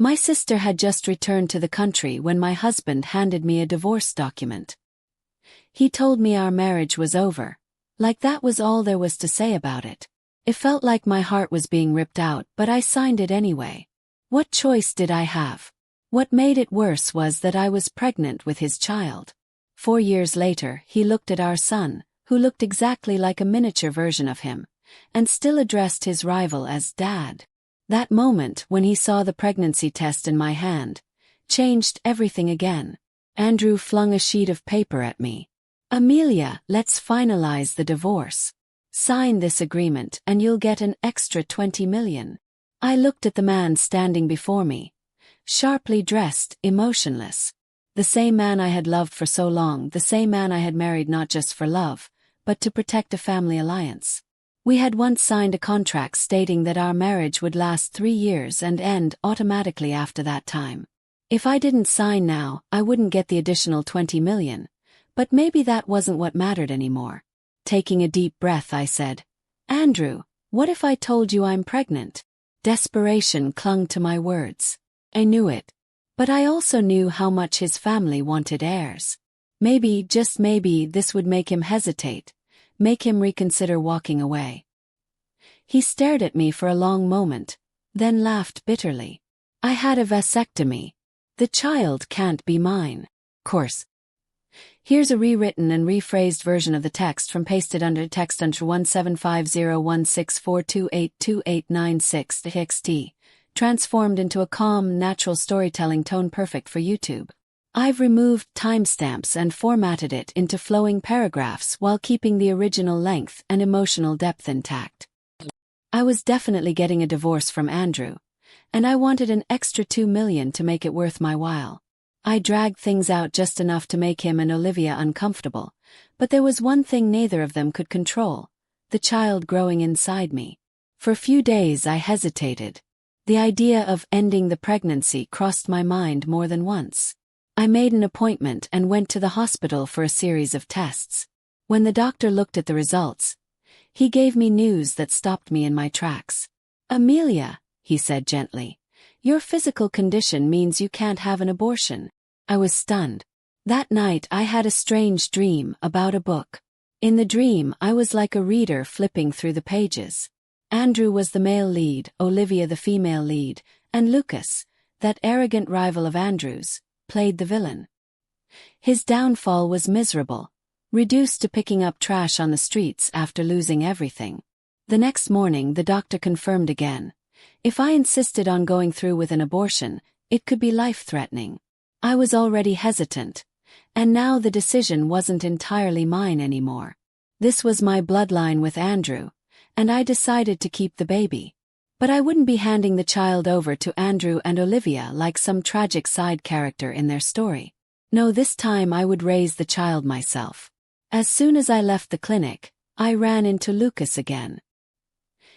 My sister had just returned to the country when my husband handed me a divorce document. He told me our marriage was over. Like that was all there was to say about it. It felt like my heart was being ripped out, but I signed it anyway. What choice did I have? What made it worse was that I was pregnant with his child. 4 years later, he looked at our son, who looked exactly like a miniature version of him, and still addressed his rival as Dad. That moment, when he saw the pregnancy test in my hand, changed everything again. Andrew flung a sheet of paper at me. "Amelia, let's finalize the divorce. Sign this agreement and you'll get an extra 20 million. I looked at the man standing before me, sharply dressed, emotionless. The same man I had loved for so long, the same man I had married not just for love, but to protect a family alliance. We had once signed a contract stating that our marriage would last 3 years and end automatically after that time. If I didn't sign now, I wouldn't get the additional 20 million. But maybe that wasn't what mattered anymore. Taking a deep breath, I said, "Andrew, what if I told you I'm pregnant?" Desperation clung to my words. I knew it. But I also knew how much his family wanted heirs. Maybe, just maybe, this would make him hesitate, make him reconsider walking away. He stared at me for a long moment, then laughed bitterly. "I had a vasectomy. The child can't be mine." Course. Here's a rewritten and rephrased version of the text from pasted under text under 17501642828896 txt, transformed into a calm, natural storytelling tone perfect for YouTube. I've removed timestamps and formatted it into flowing paragraphs while keeping the original length and emotional depth intact. I was definitely getting a divorce from Andrew, and I wanted an extra 2 million to make it worth my while. I dragged things out just enough to make him and Olivia uncomfortable, but there was one thing neither of them could control: the child growing inside me. For a few days I hesitated. The idea of ending the pregnancy crossed my mind more than once. I made an appointment and went to the hospital for a series of tests. When the doctor looked at the results, he gave me news that stopped me in my tracks. "Amelia," he said gently, "your physical condition means you can't have an abortion." I was stunned. That night I had a strange dream about a book. In the dream I was like a reader flipping through the pages. Andrew was the male lead, Olivia the female lead, and Lucas, that arrogant rival of Andrew's, played the villain. His downfall was miserable, reduced to picking up trash on the streets after losing everything. The next morning the doctor confirmed again. If I insisted on going through with an abortion, it could be life-threatening. I was already hesitant, and now the decision wasn't entirely mine anymore. This was my bloodline with Andrew, and I decided to keep the baby. But I wouldn't be handing the child over to Andrew and Olivia like some tragic side character in their story. No, this time I would raise the child myself. As soon as I left the clinic, I ran into Lucas again.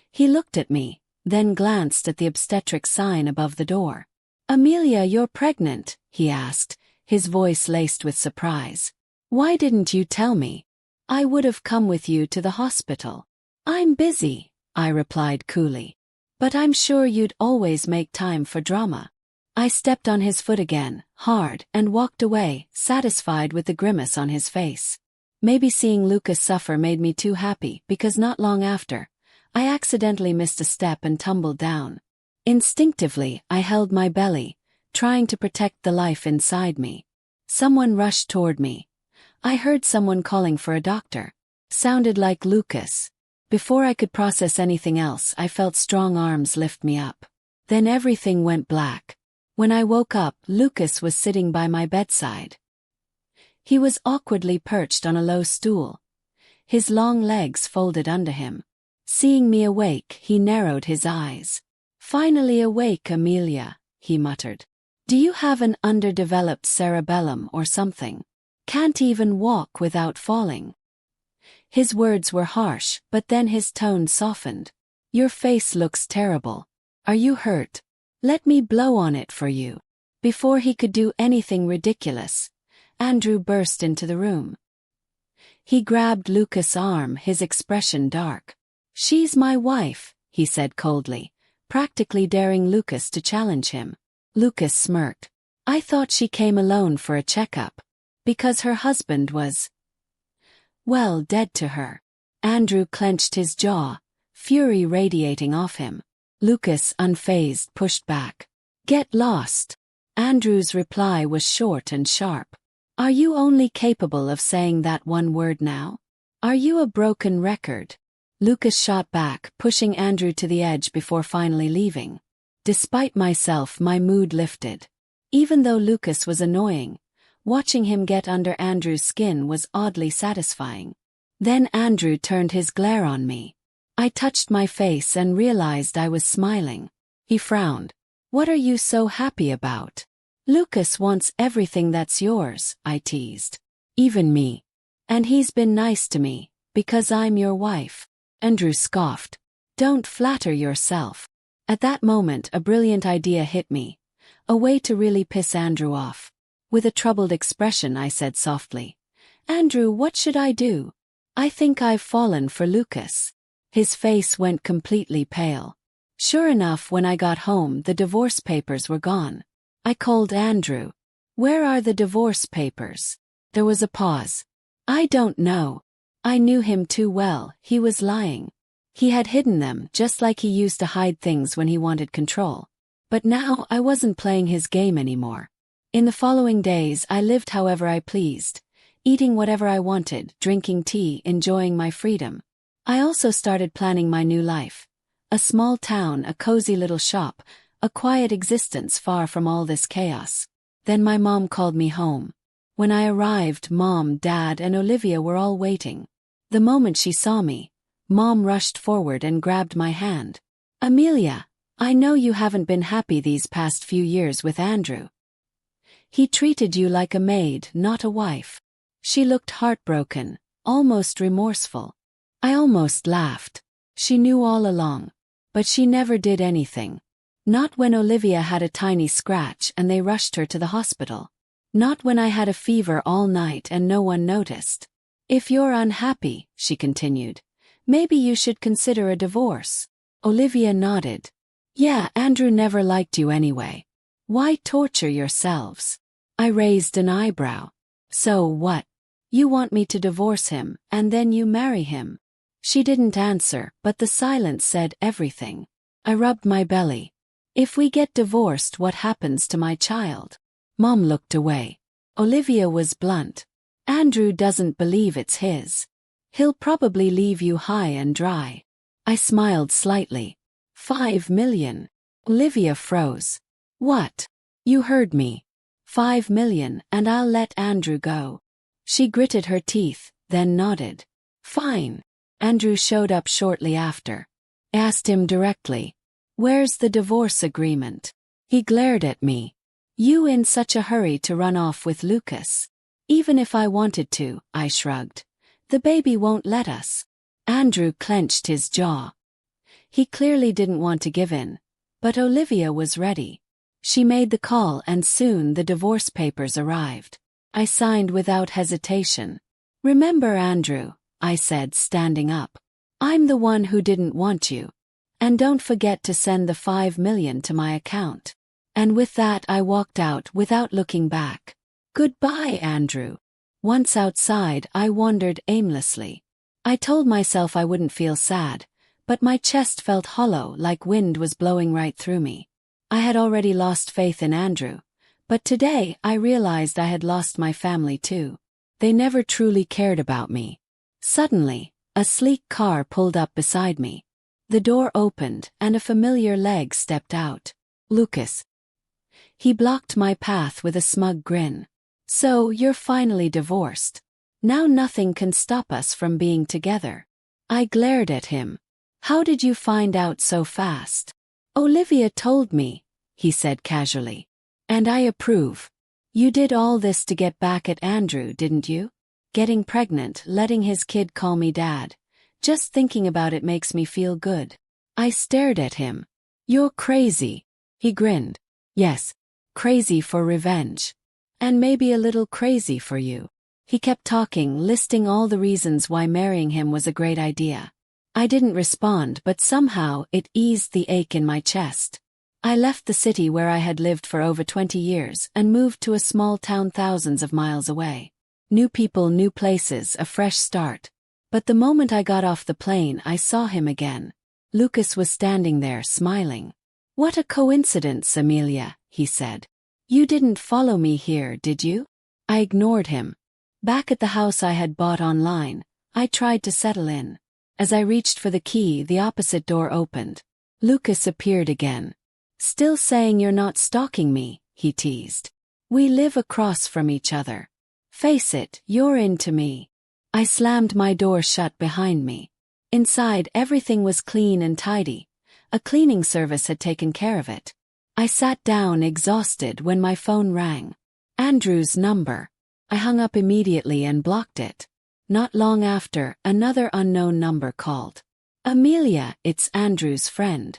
He looked at me, then glanced at the obstetric sign above the door. "Amelia, you're pregnant?" he asked, his voice laced with surprise. "Why didn't you tell me? I would have come with you to the hospital." "I'm busy," I replied coolly. "But I'm sure you'd always make time for drama." I stepped on his foot again, hard, and walked away, satisfied with the grimace on his face. Maybe seeing Lucas suffer made me too happy, because not long after, I accidentally missed a step and tumbled down. Instinctively, I held my belly, trying to protect the life inside me. Someone rushed toward me. I heard someone calling for a doctor. Sounded like Lucas. Before I could process anything else, I felt strong arms lift me up. Then everything went black. When I woke up, Lucas was sitting by my bedside. He was awkwardly perched on a low stool, his long legs folded under him. Seeing me awake, he narrowed his eyes. "Finally awake, Amelia," he muttered. "Do you have an underdeveloped cerebellum or something? Can't even walk without falling?" His words were harsh, but then his tone softened. "Your face looks terrible. Are you hurt? Let me blow on it for you." Before he could do anything ridiculous, Andrew burst into the room. He grabbed Lucas' arm, his expression dark. "She's my wife," he said coldly, practically daring Lucas to challenge him. Lucas smirked. I thought she came alone for a checkup. Because her husband was, well, dead to her. Andrew clenched his jaw, fury radiating off him. Lucas, unfazed, pushed back. Get lost. Andrew's reply was short and sharp. Are you only capable of saying that one word now? Are you a broken record? Lucas shot back, pushing Andrew to the edge before finally leaving. Despite myself, my mood lifted. Even though Lucas was annoying, watching him get under Andrew's skin was oddly satisfying. Then Andrew turned his glare on me. I touched my face and realized I was smiling. He frowned. What are you so happy about? Lucas wants everything that's yours, I teased. Even me. And he's been nice to me, because I'm your wife. Andrew scoffed. Don't flatter yourself. At that moment, a brilliant idea hit me. A way to really piss Andrew off. With a troubled expression, I said softly, Andrew, what should I do? I think I've fallen for Lucas. His face went completely pale. Sure enough, when I got home, the divorce papers were gone. I called Andrew. Where are the divorce papers? There was a pause. I don't know. I knew him too well, he was lying. He had hidden them just like he used to hide things when he wanted control. But now I wasn't playing his game anymore. In the following days, I lived however I pleased, eating whatever I wanted, drinking tea, enjoying my freedom. I also started planning my new life. A small town, a cozy little shop, a quiet existence far from all this chaos. Then my mom called me home. When I arrived, Mom, Dad, and Olivia were all waiting. The moment she saw me, Mom rushed forward and grabbed my hand. Amelia, I know you haven't been happy these past few years with Andrew. He treated you like a maid, not a wife. She looked heartbroken, almost remorseful. I almost laughed. She knew all along. But she never did anything. Not when Olivia had a tiny scratch and they rushed her to the hospital. Not when I had a fever all night and no one noticed. If you're unhappy, she continued, maybe you should consider a divorce. Olivia nodded. Yeah, Andrew never liked you anyway. Why torture yourselves? I raised an eyebrow. So what? You want me to divorce him, and then you marry him? She didn't answer, but the silence said everything. I rubbed my belly. If we get divorced, what happens to my child? Mom looked away. Olivia was blunt. Andrew doesn't believe it's his. He'll probably leave you high and dry. I smiled slightly. 5 million. Olivia froze. What? You heard me. 5 million, and I'll let Andrew go. She gritted her teeth, then nodded. Fine. Andrew showed up shortly after. I asked him directly. Where's the divorce agreement? He glared at me. You in such a hurry to run off with Lucas? Even if I wanted to, I shrugged. The baby won't let us. Andrew clenched his jaw. He clearly didn't want to give in. But Olivia was ready. She made the call and soon the divorce papers arrived. I signed without hesitation. Remember, Andrew, I said, standing up. I'm the one who didn't want you. And don't forget to send the 5 million to my account. And with that I walked out without looking back. Goodbye, Andrew. Once outside, I wandered aimlessly. I told myself I wouldn't feel sad, but my chest felt hollow, like wind was blowing right through me. I had already lost faith in Andrew, but today I realized I had lost my family too. They never truly cared about me. Suddenly, a sleek car pulled up beside me. The door opened and a familiar leg stepped out. Lucas. He blocked my path with a smug grin. So, you're finally divorced. Now nothing can stop us from being together. I glared at him. How did you find out so fast? Olivia told me, he said casually. And I approve. You did all this to get back at Andrew, didn't you? Getting pregnant, letting his kid call me dad. Just thinking about it makes me feel good. I stared at him. You're crazy. He grinned. Yes, crazy for revenge. And maybe a little crazy for you. He kept talking, listing all the reasons why marrying him was a great idea. I didn't respond, but somehow it eased the ache in my chest. I left the city where I had lived for over 20 years and moved to a small town thousands of miles away. New people, new places, a fresh start. But the moment I got off the plane, I saw him again. Lucas was standing there, smiling. "What a coincidence, Amelia," he said. "You didn't follow me here, did you?" I ignored him. Back at the house I had bought online, I tried to settle in. As I reached for the key, the opposite door opened. Lucas appeared again. "Still saying you're not stalking me," he teased. "We live across from each other. Face it, you're into me." I slammed my door shut behind me. Inside, everything was clean and tidy. A cleaning service had taken care of it. I sat down exhausted when my phone rang. Andrew's number. I hung up immediately and blocked it. Not long after, another unknown number called. "Amelia, it's Andrew's friend.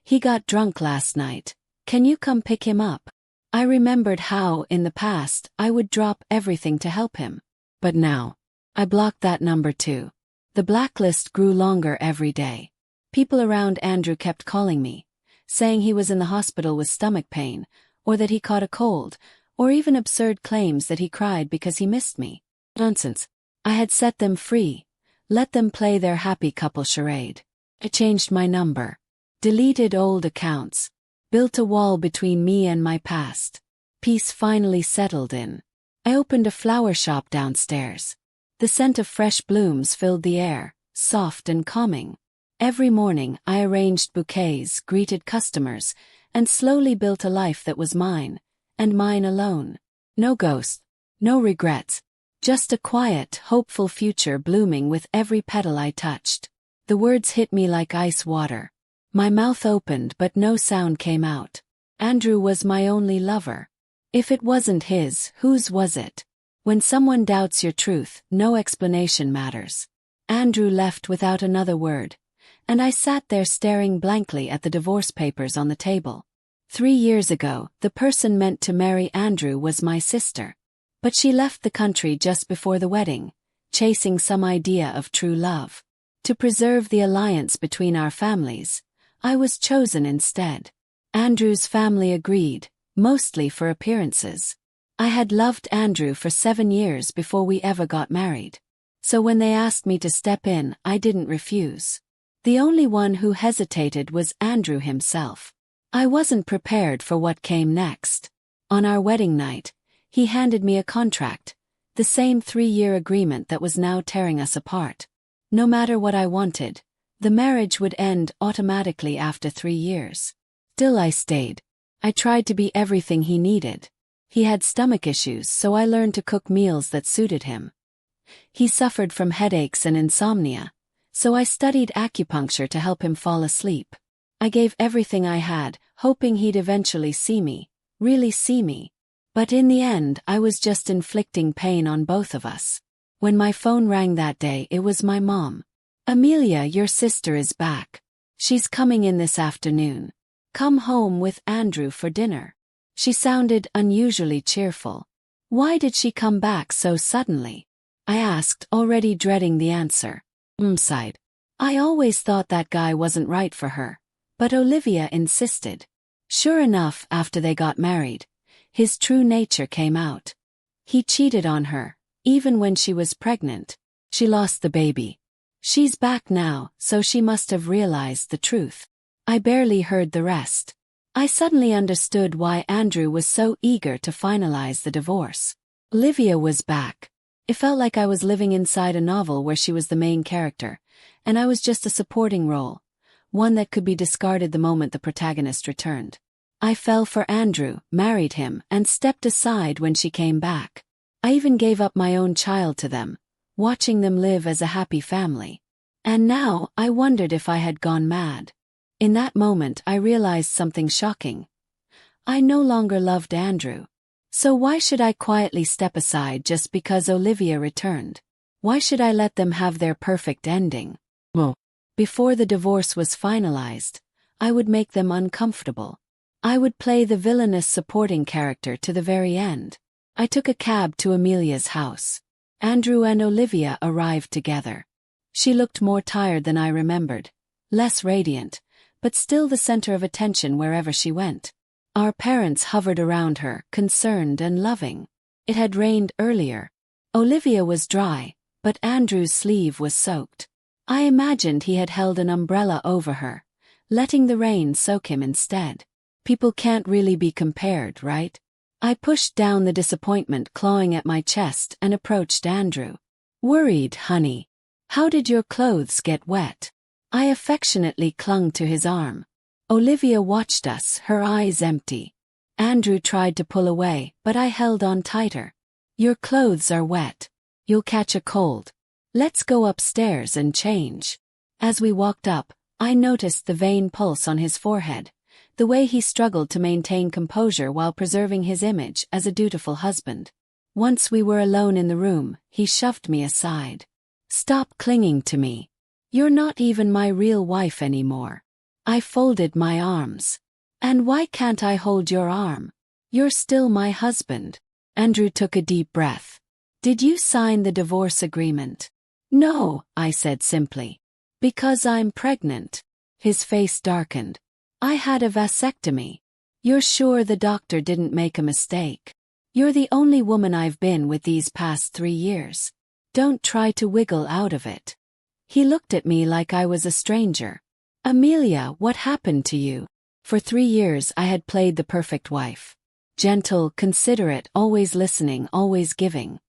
He got drunk last night. Can you come pick him up?" I remembered how, in the past, I would drop everything to help him. But now, I blocked that number too. The blacklist grew longer every day. People around Andrew kept calling me, saying he was in the hospital with stomach pain, or that he caught a cold, or even absurd claims that he cried because he missed me. Nonsense. I had set them free, let them play their happy couple charade. I changed my number, deleted old accounts, built a wall between me and my past. Peace finally settled in. I opened a flower shop downstairs. The scent of fresh blooms filled the air, soft and calming. Every morning I arranged bouquets, greeted customers, and slowly built a life that was mine, and mine alone. No ghosts, no regrets, just a quiet, hopeful future blooming with every petal I touched. The words hit me like ice water. My mouth opened but no sound came out. Andrew was my only lover. If it wasn't his, whose was it? When someone doubts your truth, no explanation matters. Andrew left without another word, and I sat there staring blankly at the divorce papers on the table. 3 years ago, the person meant to marry Andrew was my sister. But she left the country just before the wedding, chasing some idea of true love. To preserve the alliance between our families, I was chosen instead. Andrew's family agreed, mostly for appearances. I had loved Andrew for 7 years before we ever got married. So when they asked me to step in, I didn't refuse. The only one who hesitated was Andrew himself. I wasn't prepared for what came next. On our wedding night, he handed me a contract, the same 3-year agreement that was now tearing us apart. No matter what I wanted, the marriage would end automatically after 3 years. Still I stayed. I tried to be everything he needed. He had stomach issues, so I learned to cook meals that suited him. He suffered from headaches and insomnia, so I studied acupuncture to help him fall asleep. I gave everything I had, hoping he'd eventually see me, really see me. But in the end, I was just inflicting pain on both of us. When my phone rang that day, it was my mom. "Amelia, your sister is back. She's coming in this afternoon. Come home with Andrew for dinner." She sounded unusually cheerful. Why did she come back so suddenly? I asked, already dreading the answer. Sighed. I always thought that guy wasn't right for her. But Olivia insisted. Sure enough, after they got married, his true nature came out. He cheated on her, even when she was pregnant. She lost the baby. She's back now, so she must have realized the truth. I barely heard the rest. I suddenly understood why Andrew was so eager to finalize the divorce. Olivia was back. It felt like I was living inside a novel where she was the main character, and I was just a supporting role, one that could be discarded the moment the protagonist returned. I fell for Andrew, married him, and stepped aside when she came back. I even gave up my own child to them, watching them live as a happy family. And now, I wondered if I had gone mad. In that moment I realized something shocking. I no longer loved Andrew. So why should I quietly step aside just because Olivia returned? Why should I let them have their perfect ending? Before the divorce was finalized, I would make them uncomfortable. I would play the villainous supporting character to the very end. I took a cab to Amelia's house. Andrew and Olivia arrived together. She looked more tired than I remembered, less radiant, but still the center of attention wherever she went. Our parents hovered around her, concerned and loving. It had rained earlier. Olivia was dry, but Andrew's sleeve was soaked. I imagined he had held an umbrella over her, letting the rain soak him instead. People can't really be compared, right? I pushed down the disappointment clawing at my chest and approached Andrew. Worried, honey. How did your clothes get wet? I affectionately clung to his arm. Olivia watched us, her eyes empty. Andrew tried to pull away, but I held on tighter. Your clothes are wet. You'll catch a cold. Let's go upstairs and change. As we walked up, I noticed the vain pulse on his forehead, the way he struggled to maintain composure while preserving his image as a dutiful husband. Once we were alone in the room, he shoved me aside. Stop clinging to me. You're not even my real wife anymore. I folded my arms. And why can't I hold your arm? You're still my husband. Andrew took a deep breath. Did you sign the divorce agreement? No, I said simply. Because I'm pregnant. His face darkened. I had a vasectomy. You're sure the doctor didn't make a mistake? You're the only woman I've been with these past 3 years. Don't try to wiggle out of it. He looked at me like I was a stranger. Amelia, what happened to you? For 3 years I had played the perfect wife. Gentle, considerate, always listening, always giving.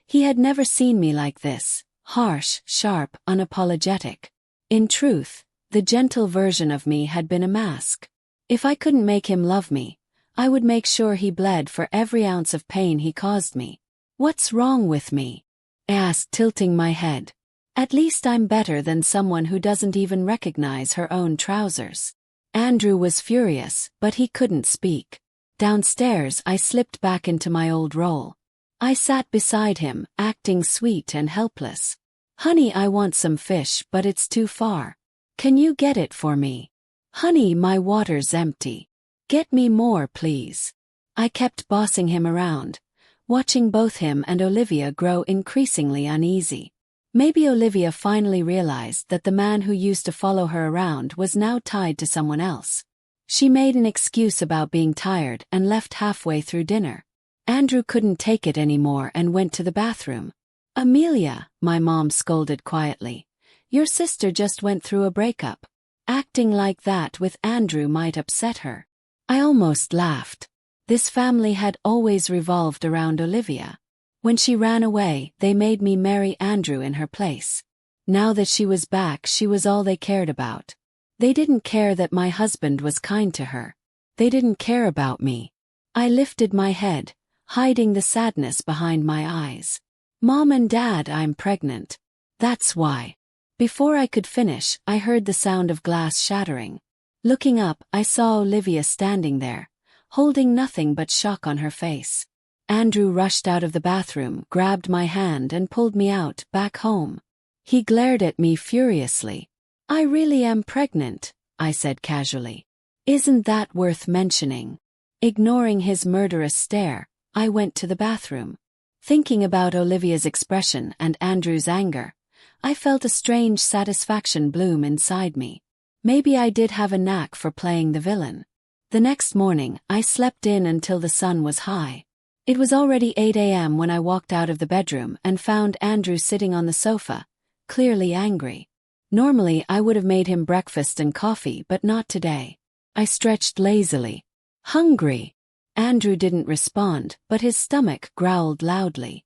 He had never seen me like this, harsh, sharp, unapologetic. In truth, the gentle version of me had been a mask. If I couldn't make him love me, I would make sure he bled for every ounce of pain he caused me. What's wrong with me? I asked, tilting my head. At least I'm better than someone who doesn't even recognize her own trousers. Andrew was furious, but he couldn't speak. Downstairs, I slipped back into my old role. I sat beside him, acting sweet and helpless. Honey, I want some fish, but it's too far. Can you get it for me? Honey, my water's empty. Get me more, please. I kept bossing him around, watching both him and Olivia grow increasingly uneasy. Maybe Olivia finally realized that the man who used to follow her around was now tied to someone else. She made an excuse about being tired and left halfway through dinner. Andrew couldn't take it anymore and went to the bathroom. Amelia, my mom scolded quietly. Your sister just went through a breakup. Acting like that with Andrew might upset her. I almost laughed. This family had always revolved around Olivia. When she ran away, they made me marry Andrew in her place. Now that she was back, she was all they cared about. They didn't care that my husband was kind to her. They didn't care about me. I lifted my head, hiding the sadness behind my eyes. Mom and Dad, I'm pregnant. That's why. Before I could finish, I heard the sound of glass shattering. Looking up, I saw Olivia standing there, holding nothing but shock on her face. Andrew rushed out of the bathroom, grabbed my hand and pulled me out, back home. He glared at me furiously. I really am pregnant, I said casually. Isn't that worth mentioning? Ignoring his murderous stare, I went to the bathroom. Thinking about Olivia's expression and Andrew's anger, I felt a strange satisfaction bloom inside me. Maybe I did have a knack for playing the villain. The next morning, I slept in until the sun was high. It was already 8 a.m. when I walked out of the bedroom and found Andrew sitting on the sofa, clearly angry. Normally, I would have made him breakfast and coffee, but not today. I stretched lazily. Hungry. Andrew didn't respond, but his stomach growled loudly.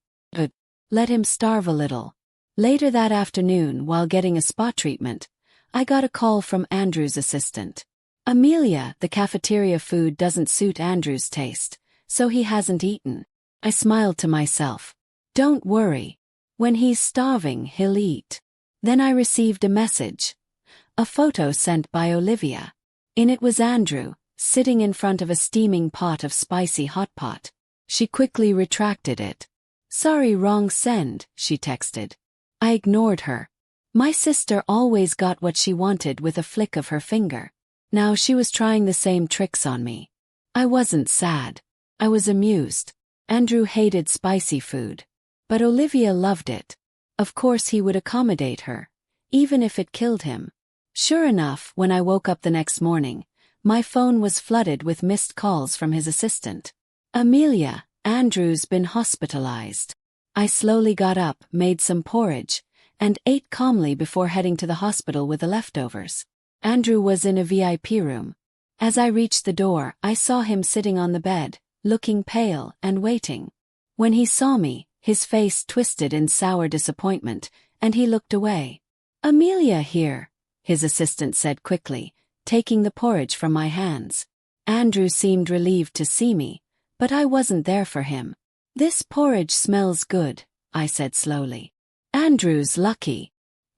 Let him starve a little. Later that afternoon, while getting a spa treatment, I got a call from Andrew's assistant. Amelia, the cafeteria food doesn't suit Andrew's taste, so he hasn't eaten. I smiled to myself. Don't worry. When he's starving, he'll eat. Then I received a message. A photo sent by Olivia. In it was Andrew, sitting in front of a steaming pot of spicy hot pot. She quickly retracted it. Sorry, wrong send, she texted. I ignored her. My sister always got what she wanted with a flick of her finger. Now she was trying the same tricks on me. I wasn't sad. I was amused. Andrew hated spicy food. But Olivia loved it. Of course he would accommodate her, even if it killed him. Sure enough, when I woke up the next morning, my phone was flooded with missed calls from his assistant. Amelia, Andrew's been hospitalized. I slowly got up, made some porridge, and ate calmly before heading to the hospital with the leftovers. Andrew was in a VIP room. As I reached the door, I saw him sitting on the bed, looking pale and waiting. When he saw me, his face twisted in sour disappointment, and he looked away. "Amelia here," his assistant said quickly, taking the porridge from my hands. Andrew seemed relieved to see me, but I wasn't there for him. "This porridge smells good," I said slowly. "Andrew's lucky."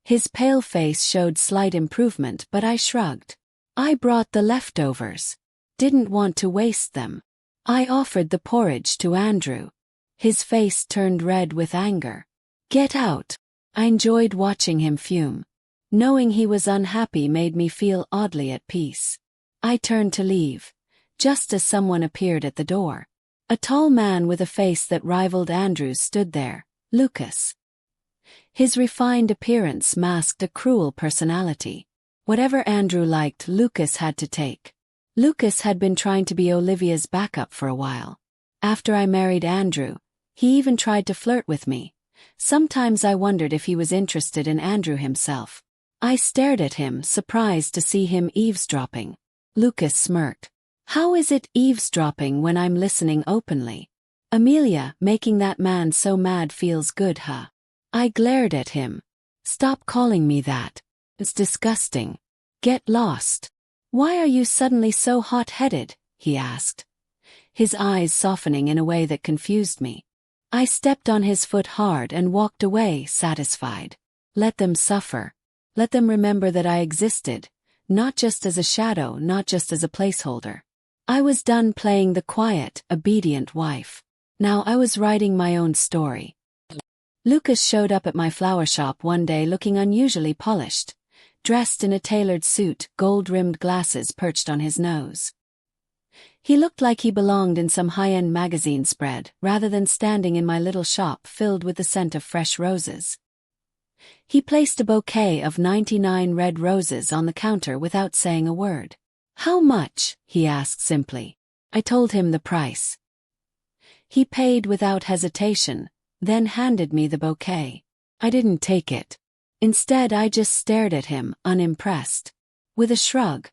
His pale face showed slight improvement, but I shrugged. "I brought the leftovers. Didn't want to waste them." I offered the porridge to Andrew. His face turned red with anger. "Get out." I enjoyed watching him fume. Knowing he was unhappy made me feel oddly at peace. I turned to leave, just as someone appeared at the door. A tall man with a face that rivaled Andrew's stood there, Lucas. His refined appearance masked a cruel personality. Whatever Andrew liked, Lucas had to take. Lucas had been trying to be Olivia's backup for a while. After I married Andrew, he even tried to flirt with me. Sometimes I wondered if he was interested in Andrew himself. I stared at him, surprised to see him eavesdropping. Lucas smirked. "How is it eavesdropping when I'm listening openly?" "Amelia, making that man so mad feels good, huh?" I glared at him. "Stop calling me that. It's disgusting. Get lost." "Why are you suddenly so hot-headed?" he asked, his eyes softening in a way that confused me. I stepped on his foot hard and walked away, satisfied. Let them suffer. Let them remember that I existed, not just as a shadow, not just as a placeholder. I was done playing the quiet, obedient wife. Now I was writing my own story. Lucas showed up at my flower shop one day looking unusually polished, dressed in a tailored suit, gold-rimmed glasses perched on his nose. He looked like he belonged in some high-end magazine spread, rather than standing in my little shop filled with the scent of fresh roses. He placed a bouquet of 99 red roses on the counter without saying a word. "How much?" he asked simply. I told him the price. He paid without hesitation, then handed me the bouquet. I didn't take it. Instead, I just stared at him, unimpressed. With a shrug,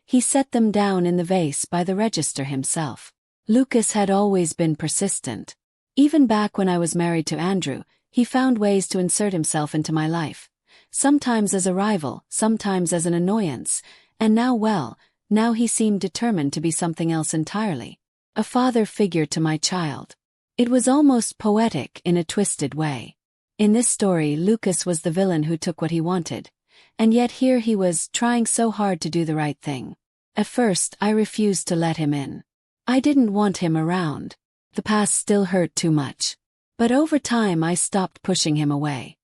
he set them down in the vase by the register himself. Lucas had always been persistent. Even back when I was married to Andrew, he found ways to insert himself into my life. Sometimes as a rival, sometimes as an annoyance, and now he seemed determined to be something else entirely. A father figure to my child. It was almost poetic in a twisted way. In this story, Lucas was the villain who took what he wanted, and yet here he was, trying so hard to do the right thing. At first, I refused to let him in. I didn't want him around. The past still hurt too much. But over time I stopped pushing him away.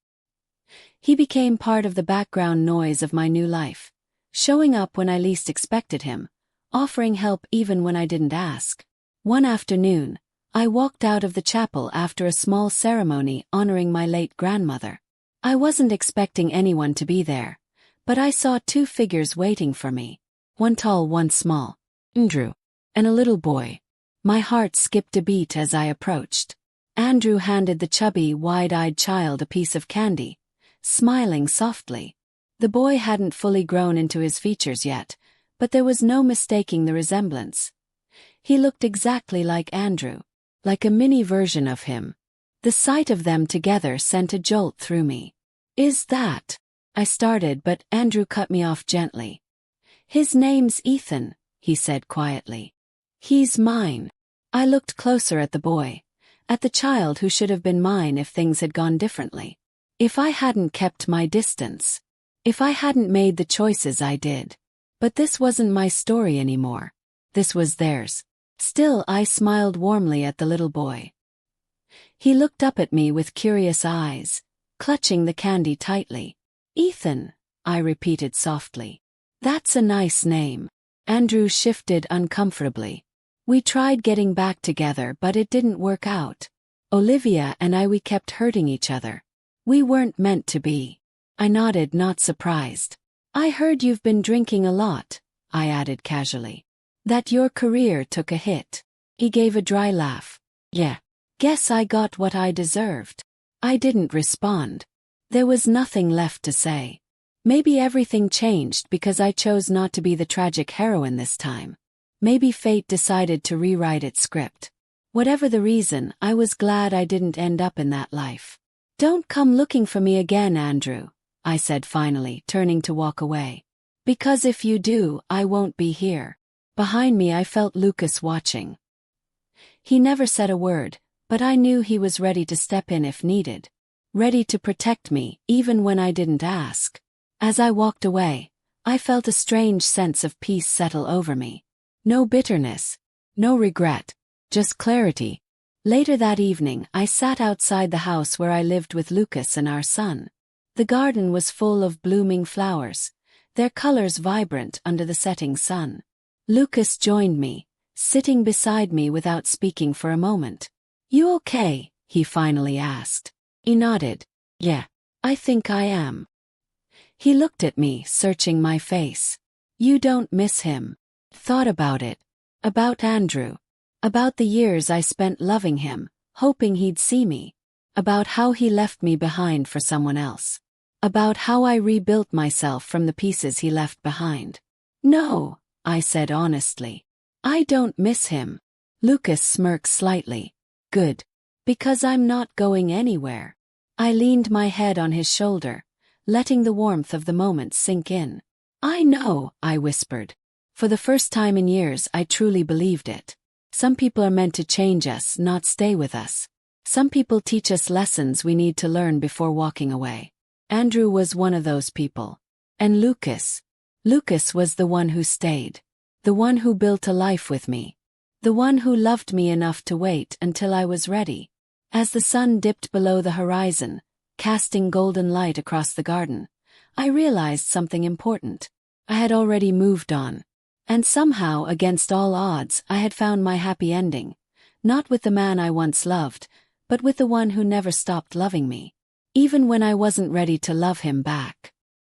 He became part of the background noise of my new life, showing up when I least expected him, offering help even when I didn't ask. One afternoon, I walked out of the chapel after a small ceremony honoring my late grandmother. I wasn't expecting anyone to be there, but I saw two figures waiting for me, one tall, one small, Andrew, and a little boy. My heart skipped a beat as I approached. Andrew handed the chubby, wide-eyed child a piece of candy, smiling softly. The boy hadn't fully grown into his features yet, but there was no mistaking the resemblance. He looked exactly like Andrew, like a mini version of him. The sight of them together sent a jolt through me. "Is that?" I started, but Andrew cut me off gently. "His name's Ethan," he said quietly. "He's mine." I looked closer at the boy, at the child who should have been mine if things had gone differently. If I hadn't kept my distance. If I hadn't made the choices I did. But this wasn't my story anymore. This was theirs. Still, I smiled warmly at the little boy. He looked up at me with curious eyes, clutching the candy tightly. "Ethan," I repeated softly. "That's a nice name." Andrew shifted uncomfortably. We tried getting back together, but it didn't work out. Olivia and we kept hurting each other. We weren't meant to be. I nodded, not surprised. I heard you've been drinking a lot, I added casually. That your career took a hit. He gave a dry laugh. Yeah. Guess I got what I deserved. I didn't respond. There was nothing left to say. Maybe everything changed because I chose not to be the tragic heroine this time. Maybe fate decided to rewrite its script. Whatever the reason, I was glad I didn't end up in that life. Don't come looking for me again, Andrew, I said finally, turning to walk away. Because if you do, I won't be here. Behind me I felt Lucas watching. He never said a word, but I knew he was ready to step in if needed. Ready to protect me, even when I didn't ask. As I walked away, I felt a strange sense of peace settle over me. No bitterness. No regret. Just clarity. Later that evening, I sat outside the house where I lived with Lucas and our son. The garden was full of blooming flowers, their colors vibrant under the setting sun. Lucas joined me, sitting beside me without speaking for a moment. You okay? He finally asked. He nodded. Yeah, I think I am. He looked at me, searching my face. You don't miss him. Thought about it. About Andrew. About the years I spent loving him, hoping he'd see me. About how he left me behind for someone else. About how I rebuilt myself from the pieces he left behind. No, I said honestly. I don't miss him. Lucas smirked slightly. Good. Because I'm not going anywhere. I leaned my head on his shoulder, letting the warmth of the moment sink in. I know, I whispered. For the first time in years, I truly believed it. Some people are meant to change us, not stay with us. Some people teach us lessons we need to learn before walking away. Andrew was one of those people. And Lucas. Lucas was the one who stayed. The one who built a life with me. The one who loved me enough to wait until I was ready. As the sun dipped below the horizon, casting golden light across the garden, I realized something important. I had already moved on. And somehow, against all odds, I had found my happy ending. Not with the man I once loved, but with the one who never stopped loving me. Even when I wasn't ready to love him back.